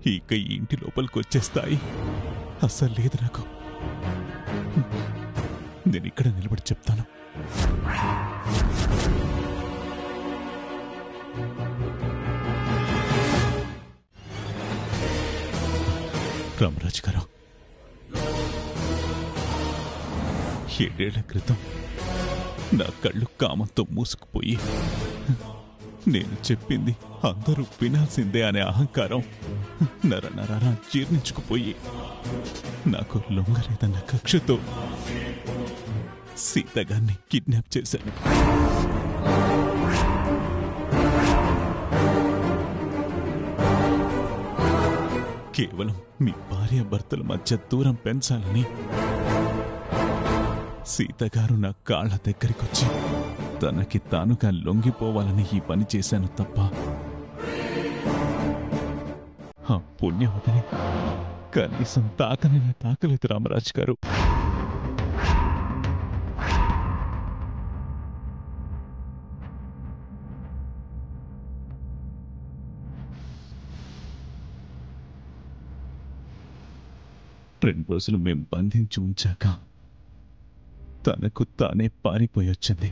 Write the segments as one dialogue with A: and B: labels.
A: ఇక ఈ ఇంటి లోపలికి వచ్చేస్తాయి అస్సలు లేదు నాకు. నేను ఇక్కడ నిలబడి చెప్తాను. రామరాజు గారు, 7 ఏళ్ల క్రితం నా కళ్ళు కామంతో మూసుకుపోయి నేను చెప్పింది అందరూ వినాల్సిందే అనే అహంకారం నరనరారా జీర్ణించుకుపోయి నాకు లొంగలేదన్న కక్షతో సీతగాన్ని కిడ్నాప్ చేశాను. కేవలం మీ భార్యాభర్తల మధ్య దూరం పెంచాలని సీతగారు నా కాళ్ల దగ్గరికొచ్చి తనకి తానుగా లొంగిపోవాలని ఈ పని చేశాను తప్ప ఆ పుణ్యవతిని కనీసం తాకలేదు రామరాజు గారు. రెండు రోజులు మేం బంధించి ఉంచాక తనకు తానే పారిపోయొచ్చింది.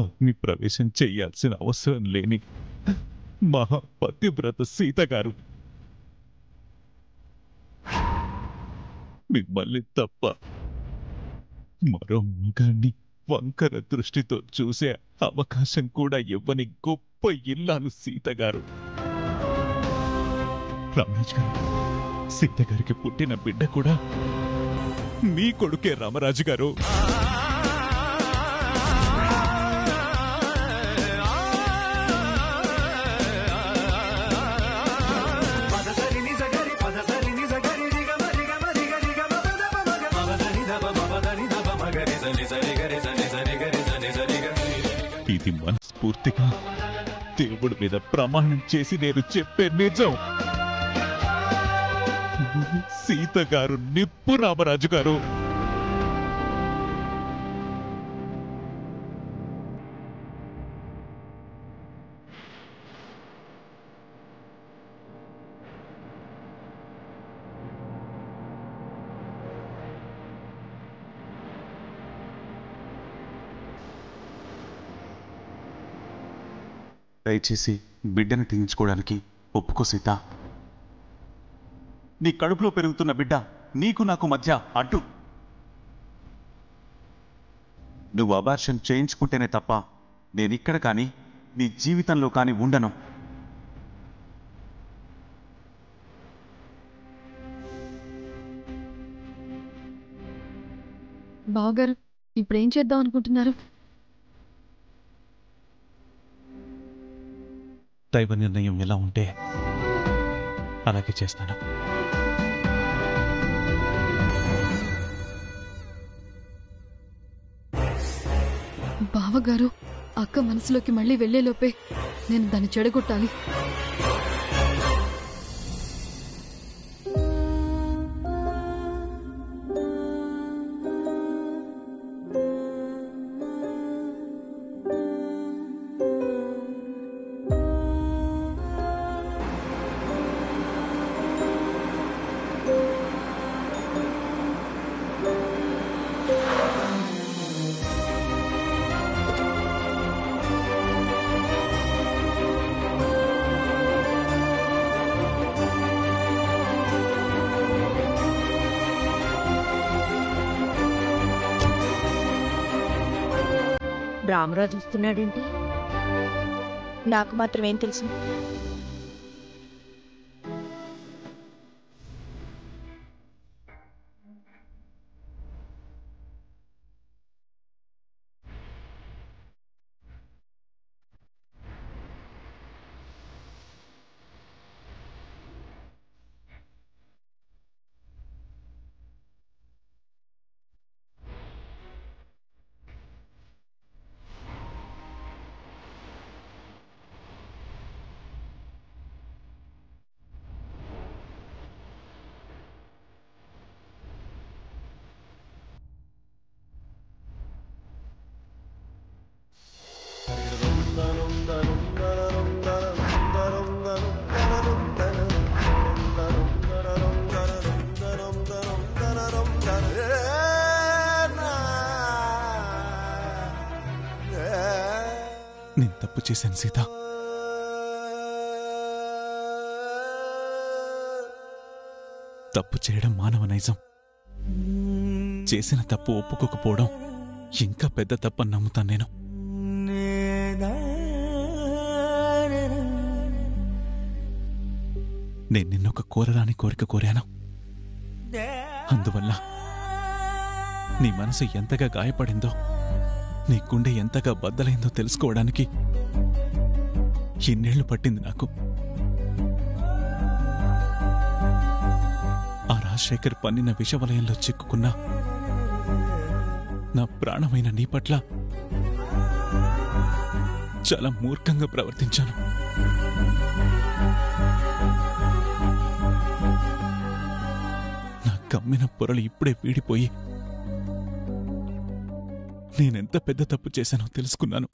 A: అగ్ని ప్రవేశం చెయ్యాల్సిన అవసరం లేని మహాపతివ్రత సీతగారు మిమ్మల్ని తప్ప మరో మగాన్ని వంకర దృష్టితో చూసే అవకాశం కూడా ఇవ్వని గొప్ప ఇల్లాలు సీతగారు. రమేష్ గారు, సీతగారికి పుట్టిన బిడ్డ కూడా మీ కొడుకే రామరాజు గారు. ఇది మనస్ఫూర్తిగా దేవుడి మీద ప్రమాణం చేసి నేను చెప్పే నిజం. సీత గారు నిప్పు రామరాజు గారు.
B: దయచేసి బిడ్డను తీయించుకోవడానికి ఒప్పుకో సీత. నీ కడుపులో పెరుగుతున్న బిడ్డ నీకు నాకు మధ్య అడ్డు. నువ్వు అబార్షన్ చేయించుకుంటేనే తప్ప నేనిక్కడ కానీ నీ జీవితంలో కానీ ఉండను.
C: బావగారు, ఇప్పుడేం చేద్దాం అనుకుంటున్నారు?
A: దైవ నిర్ణయం ఎలా ఉంటే అలాగే చేస్తాను.
C: బావగారు, అక్క మనసులోకి మళ్ళీ వెళ్లేలోపే నేను దాన్ని చెడగొట్టాలి.
D: రామరాజు వస్తున్నాడేంటి?
E: నాకు మాత్రం ఏం తెలుసు?
A: నేను తప్పు చేశాను సీత. తప్పు చేయడం మానవ నైజం. చేసిన తప్పు ఒప్పుకోకపోవడం ఇంకా పెద్ద తప్పని నమ్ముతాను నేను. నేను నిన్నొక కోరరాని కోరిక కోరాను. అందువల్ల నీ మనసు ఎంతగా గాయపడిందో, నీ గుండె ఎంతగా బద్దలైందో తెలుసుకోవడానికి ఎన్నేళ్లు పట్టింది నాకు. ఆ రాజశేఖర్ పన్నిన విషవలయంలో చిక్కుకున్నా నా ప్రాణమైన నీ పట్ల చాలా మూర్ఖంగా ప్రవర్తించాను. నా కమ్మిన పొరలు ఇప్పుడే వీడిపోయి నేనెంత పెద్ద తప్పు చేశానో తెలుసుకున్నాను.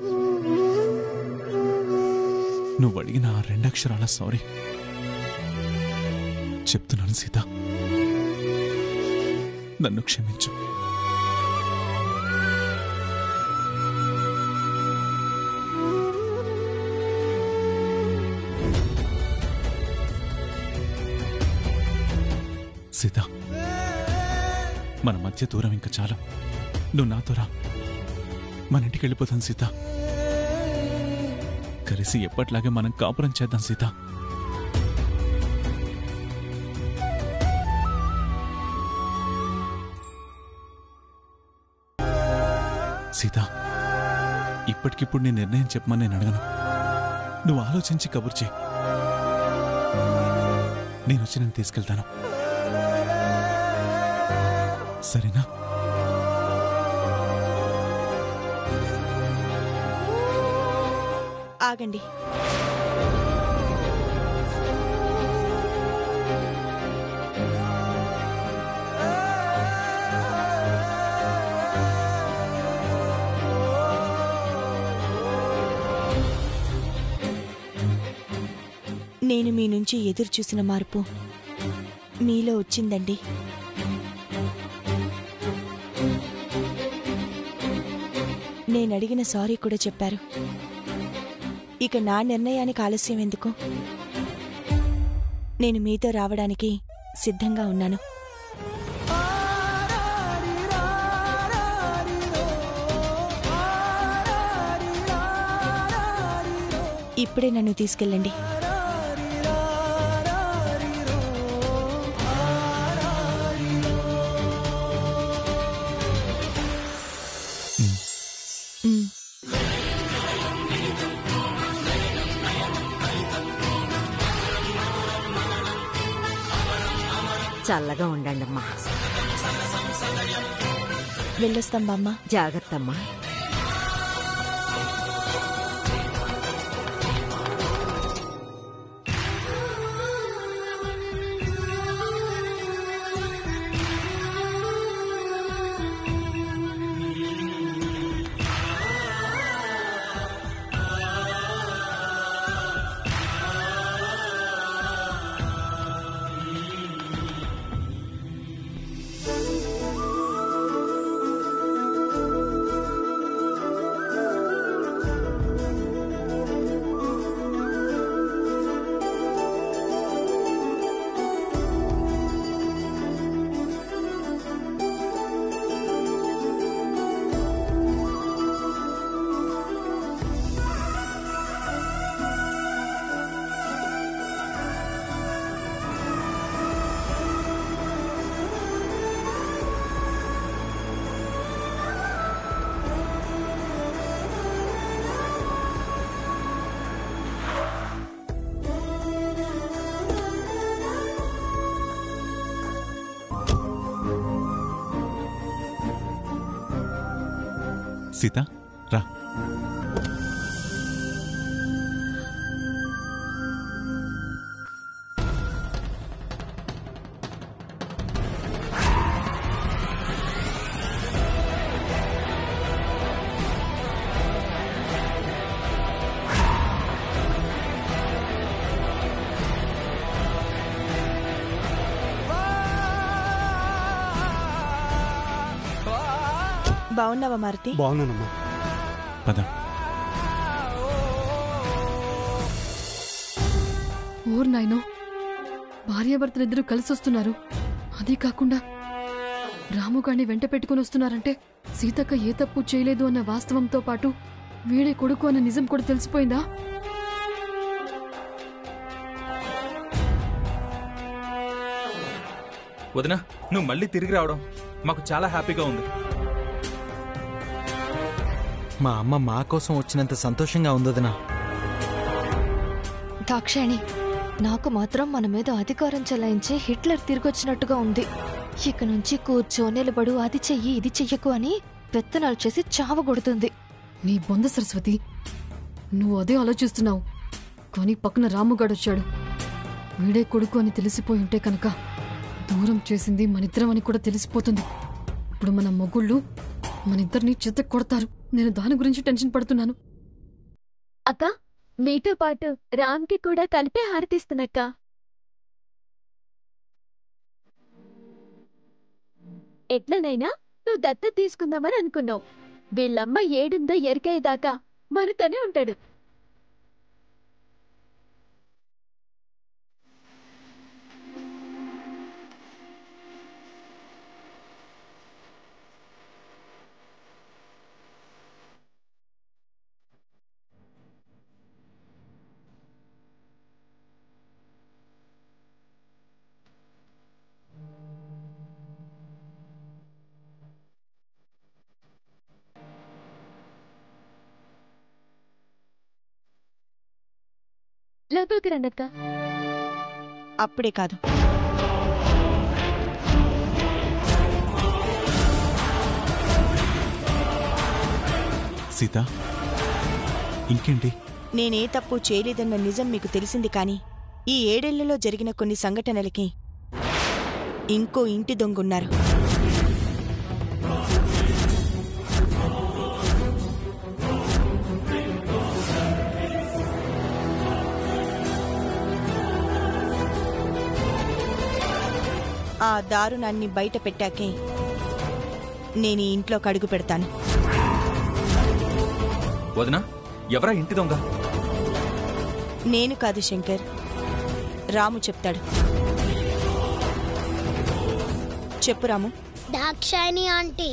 A: నువ్వు అడిగిన ఆ 2 అక్షరాల సారీ చెప్తున్నాను సీత. నన్ను క్షమించు. సీత, మన మధ్య దూరం ఇంకా చాలు. నువ్వు నాతో రా, మన ఇంటికి వెళ్ళిపోతాం సీత. కలిసి ఎప్పట్లాగే మనం కాపురం చేద్దాం సీత. సీత, ఇప్పటికిప్పుడు నీ నిర్ణయం చెప్పమని నేను అడగను. నువ్వు ఆలోచించి కబుర్ చేయి. నేను వచ్చి నేను తీసుకెళ్తాను, సరేనా?
E: ఆగండి. నేను మీ నుంచి ఎదురు చూసిన మార్పు మీలో వచ్చిందండి. నేను అడిగిన సారీ కూడా చెప్పారు. ఇక నా నిర్ణయానికి ఆలస్యం ఎందుకు? నేను మీతో రావడానికి సిద్ధంగా ఉన్నాను. ఇప్పుడే నన్ను తీసుకెళ్ళండి.
D: చల్లగా ఉండండమ్మా.
E: వెళ్ళొస్తాం బామ్మ.
D: జాగ్రత్తమ్మా.
A: సీత, రా.
E: బాగున్నావా మారుతి?
F: బాగున్నానమ్మా.
A: పద.
C: ఓర్ నాయనో, భార్యాభర్తలిద్దరూ కలిసి వస్తున్నారు. అదీ కాకుండా రాముగాడిని వెంట పెట్టుకుని వస్తున్నారంటే సీతక్క ఏ తప్పు చేయలేదు అన్న వాస్తవంతో పాటు వీడే కొడుకు అన్న నిజం కూడా తెలిసిపోయిందా?
F: వదినా, నువ్వు మళ్ళీ తిరిగి రావడం మాకు చాలా హ్యాపీగా ఉంది.
G: మా అమ్మ మా కోసం వచ్చినంత సంతోషంగా ఉంది వదినా.
H: దాక్షాయణి, నాకు మాత్రం మన మీద అధికారం చెలాయించే హిట్లర్ తిరిగొచ్చినట్టుగా ఉంది. ఇక నుంచి కూర్చో నిలబడు, అది చెయ్యి ఇది చెయ్యకు అని పెత్తనాలు చేసి చావగొడుతుంది.
C: నీ బొంద సరస్వతి, నువ్వు అదే ఆలోచిస్తున్నావు. కానీ పక్కన రాముగాడొచ్చాడు. వీడే కొడుకు అని తెలిసిపోయి ఉంటే కనుక దూరం చేసింది మనిద్దరం అని కూడా తెలిసిపోతుంది. ఇప్పుడు మన మొగుళ్ళు మనిద్దరిని చెత్త కొడతారు. నేను దాని గురించి టెన్షన్ పడుతున్నాను.
H: అక్క, మీతో పాటు రామ్కి కూడా కలిపే హారతిస్తున్నక్క. ఎట్లనైనా నువ్వు దత్త తీసుకుందామని అనుకున్నావు. వీళ్ళమ్మ ఏడుందో ఎరికయ్యేదాకా మనతోనే ఉంటాడు. లోపలికి రండక్క.
E: అప్పుడే కాదు,
A: సీత, ఇంకేంటి?
E: నేనే తప్పు చేయలేదన్న నిజం మీకు తెలిసింది. కానీ ఈ 7 ఏళ్లలో జరిగిన కొన్ని సంఘటనలకి ఇంకో ఇంటి దొంగున్నారు. ఆ దారుణాన్ని బయట పెట్టాకే నేను ఈ ఇంట్లోకి అడుగు పెడతాను.
F: వదినా, ఎవరా ఇంటి దొంగ?
E: నేను కాదు శంకర్, రాము చెప్తాడు. చెప్పు రాము.
I: దాక్షాయణి ఆంటీ.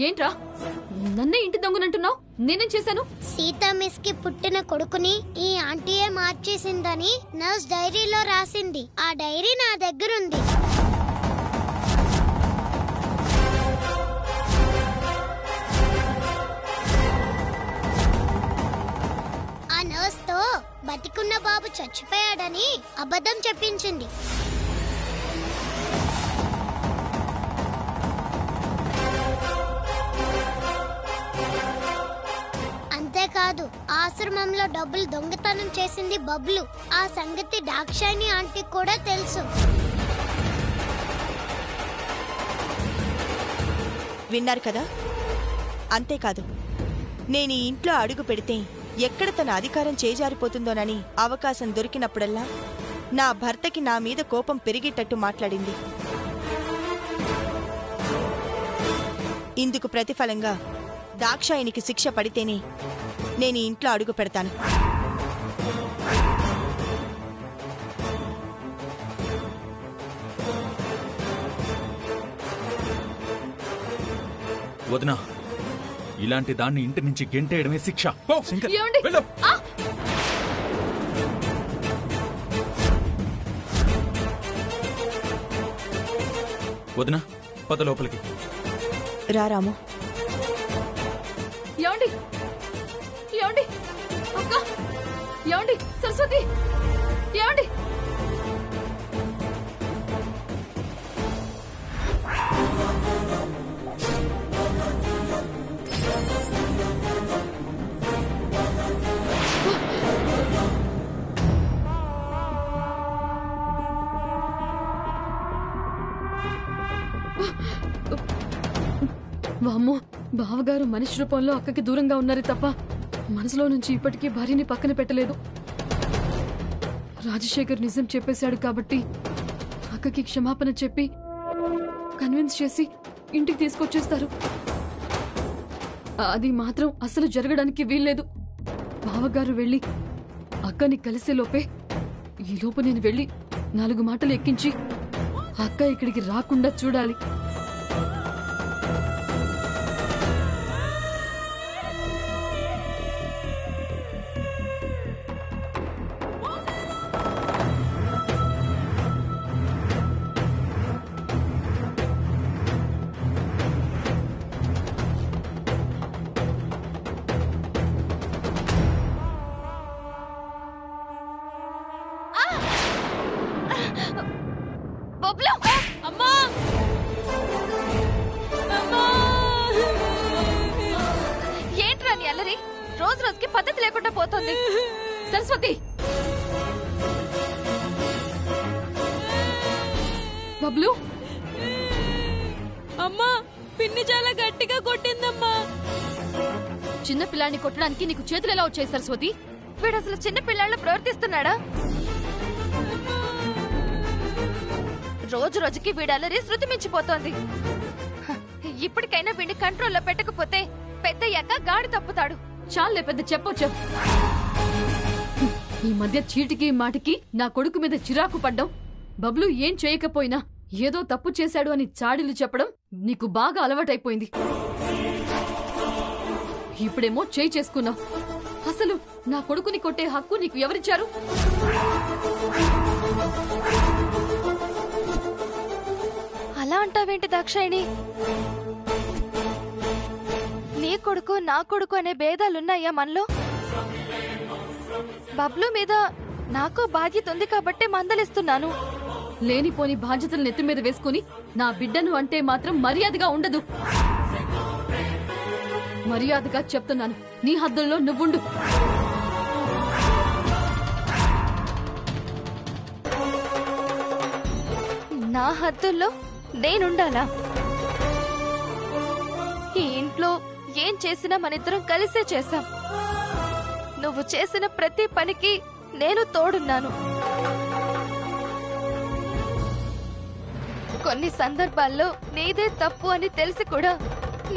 C: ఏంట్రా నన్నే ఇంటి దొంగనంటున్నావు? నేనేం చేశాను?
I: సీతా మిస్ కి పుట్టిన కొడుకుని ఈ ఆంటీయే మార్చేసిందని నర్స్ డైరీలో రాసింది. ఆ డైరీ నా దగ్గరుంది. ఆ నర్స్ తో బతికున్న బాబు చచ్చిపోయాడని అబద్ధం చెప్పించింది. అంతేకాదు, ఆశ్రమంలో డబ్బులు దొంగతనం చేసింది బబ్లు. ఆ సంగతి దాక్షాయణి ఆంటీ కూడా తెలుసు.
E: విన్నారు కదా? అంతేకాదు, నేను ఈ ఇంట్లో అడుగు పెడితే ఎక్కడ తన అధికారం చేజారిపోతుందోనని అవకాశం దొరికినప్పుడల్లా నా భర్తకి నా మీద కోపం పెరిగేటట్టు మాట్లాడింది. ఇందుకు ప్రతిఫలంగా దాక్షాయణికి శిక్ష పడితేనే నేను ఈ ఇంట్లో అడుగు పెడతాను.
F: వదినా, ఇలాంటి దాన్ని ఇంటి నుంచి గెంటేయడమే శిక్ష.
C: ఏమండి?
F: వెళ్ళు. వదినా, పద లోపలికి.
E: రాము.
C: ఏమండి? ఏమండి? అక్క, ఏమండి? సరస్వతి, ఏమండి? అమ్మో, బావగారు మనిషి రూపంలో అక్కకి దూరంగా ఉన్నారే తప్ప మనసులో నుంచి ఇప్పటికీ భార్యని పక్కన పెట్టలేదు. రాజశేఖర్ నిజం చెప్పేశాడు కాబట్టి అక్కకి క్షమాపణ చెప్పి కన్విన్స్ చేసి ఇంటికి తీసుకొచ్చేస్తారు. అది మాత్రం అసలు జరగడానికి వీల్లేదు. బావగారు వెళ్ళి అక్కని కలిసేలోపే ఈలోపు నేను వెళ్ళి 4 మాటలు ఎక్కించి అక్క ఇక్కడికి రాకుండా చూడాలి.
H: ఏంట్రా నీ అల్లరి? రోజు రోజుకి పద్ధతి లేకుండా పోతుంది.
C: సరస్వతి, బబ్లు,
H: అమ్మా పిన్ని చాలా గట్టిగా కొట్టిందమ్మా.
C: చిన్న పిల్లాన్ని కొట్టడానికి నీకు చేతులు ఎలా వచ్చాయి సరస్వతి?
H: వీడు అసలు చిన్న పిల్లాళ్ళ ప్రవర్తిస్తున్నాడా? రోజు రోజుకి వీడు అల్లరి శృతి మించిపోతోంది. ఇప్పటికైనా వీడిని కంట్రోల్లో పెట్టకపోతే పెద్దయ్యాక గాడి తప్పుతాడు.
C: చాలే పెద్ద చెప్పొచ్చు. ఈ మధ్య చీటికి మాటికి నా కొడుకు మీద చిరాకు పడ్డం, బబ్లు ఏం చేయకపోయినా ఏదో తప్పు చేశాడు అని చాడీలు చెప్పడం నీకు బాగా అలవాటైపోయింది. ఇప్పుడేమో చేయి చేసుకున్నావు. అసలు నా కొడుకుని కొట్టే హక్కు నీకు ఎవరిచ్చారు?
H: అలా అంటావేంటి దాక్షాయిని? నీ కొడుకు నా కొడుకు అనే భేదాలున్నాయా మనలో? బబ్లు మీద నాకు బాధ్యత ఉంది కాబట్టి మందలిస్తున్నాను.
C: లేనిపోని బాధ్యతలు నెత్తి మీద వేసుకుని నా బిడ్డను అంటే మాత్రం మర్యాదగా ఉండదు. మర్యాదగా చెప్తున్నాను, నీ హద్దుల్లో నువ్వుండు.
H: నా హద్దుల్లో నేనుండాలా? ఈ ఇంట్లో ఏం చేసినా మనిద్దరం కలిసే చేశాం. నువ్వు చేసిన ప్రతి పనికి నేను తోడున్నాను. కొన్ని సందర్భాల్లో నీదే తప్పు అని తెలిసి కూడా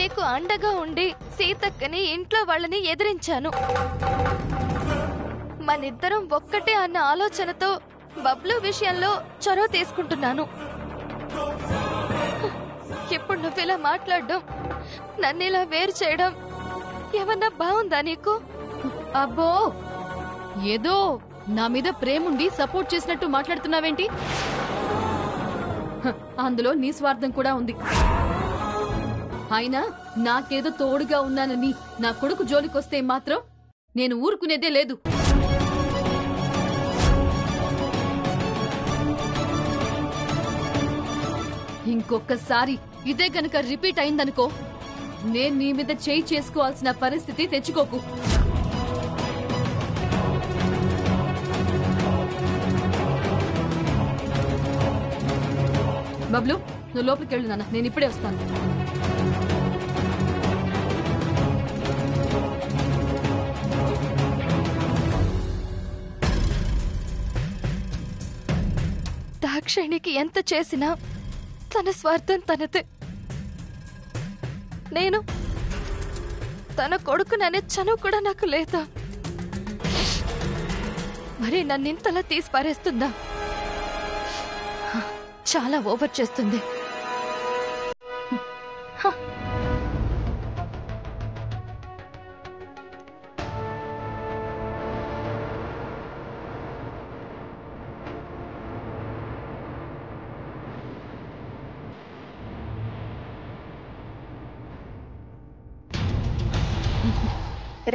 H: నీకు అండగా ఉండి సీతక్కని ఇంట్లో వాళ్ళని ఎదిరించాను. మనిద్దరం ఒక్కటే అన్న ఆలోచనతో బబ్లు విషయంలో చొరవ తీసుకుంటున్నాను. ఇప్పుడు నువ్విలా మాట్లాడడం, నన్నిలా వేరు చేయడం ఏమన్నా బాగుందా నీకు?
C: అబ్బో, ఏదో నా మీద ప్రేముండి సపోర్ట్ చేసినట్టు మాట్లాడుతున్నావేంటి? అందులో నీ స్వార్థం కూడా ఉంది. అయినా నాకేదో తోడుగా ఉన్నానని నా కొడుకు జోలికొస్తే మాత్రం నేను ఊరుకునేదే లేదు. ఇంకొకసారి ఇదే గనక రిపీట్ అయిందనుకో, నేను నీ మీద చేయి చేసుకోవాల్సిన పరిస్థితి తెచ్చుకోకు. బబ్లు, నువ్వు లోపలికి వెళ్ళు నాన్న, నేను ఇప్పుడే వస్తాను.
H: దాక్షిణికి ఎంత చేసినా తన స్వార్థం తనదే. నేను తన కొడుకుననే చనువు కూడా నాకు లేదా? మరి నన్నింతలా తీసి పారేస్తుందా? చాలా ఓవర్ చేస్తుంది.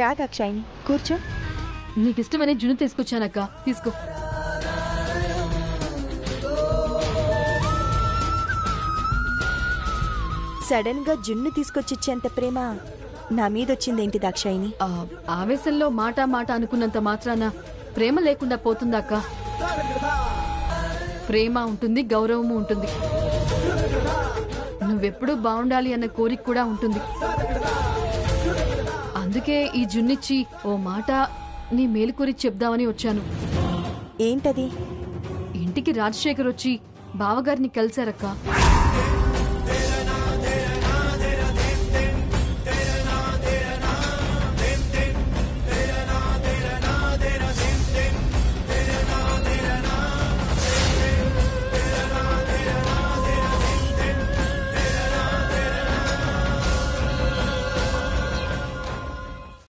E: రా దాక్షాయిని, కూర్చో.
C: నీకిష్టమనే జున్ను తీసుకొచ్చానక్క, తీసుకో.
E: సడన్ గా జున్ను తీసుకొచ్చిచ్చేంత ప్రేమ నా మీదొచ్చిందేంటి దాక్షాయిని?
C: ఆవేశంలో మాట మాట అనుకున్నంత మాత్రాన ప్రేమ లేకుండా పోతుందాక? ప్రేమ ఉంటుంది, గౌరవము ఉంటుంది. నువ్వెప్పుడూ బాగుండాలి అన్న కోరిక కూడా ఉంటుంది. అందుకే ఈ జున్నిచ్చి ఓ మాట నీ మేలు కోరి చెప్దామని వచ్చాను.
E: ఏంటది?
C: ఇంటికి రాజశేఖర్ వచ్చి బావగారిని కలిశారక్క.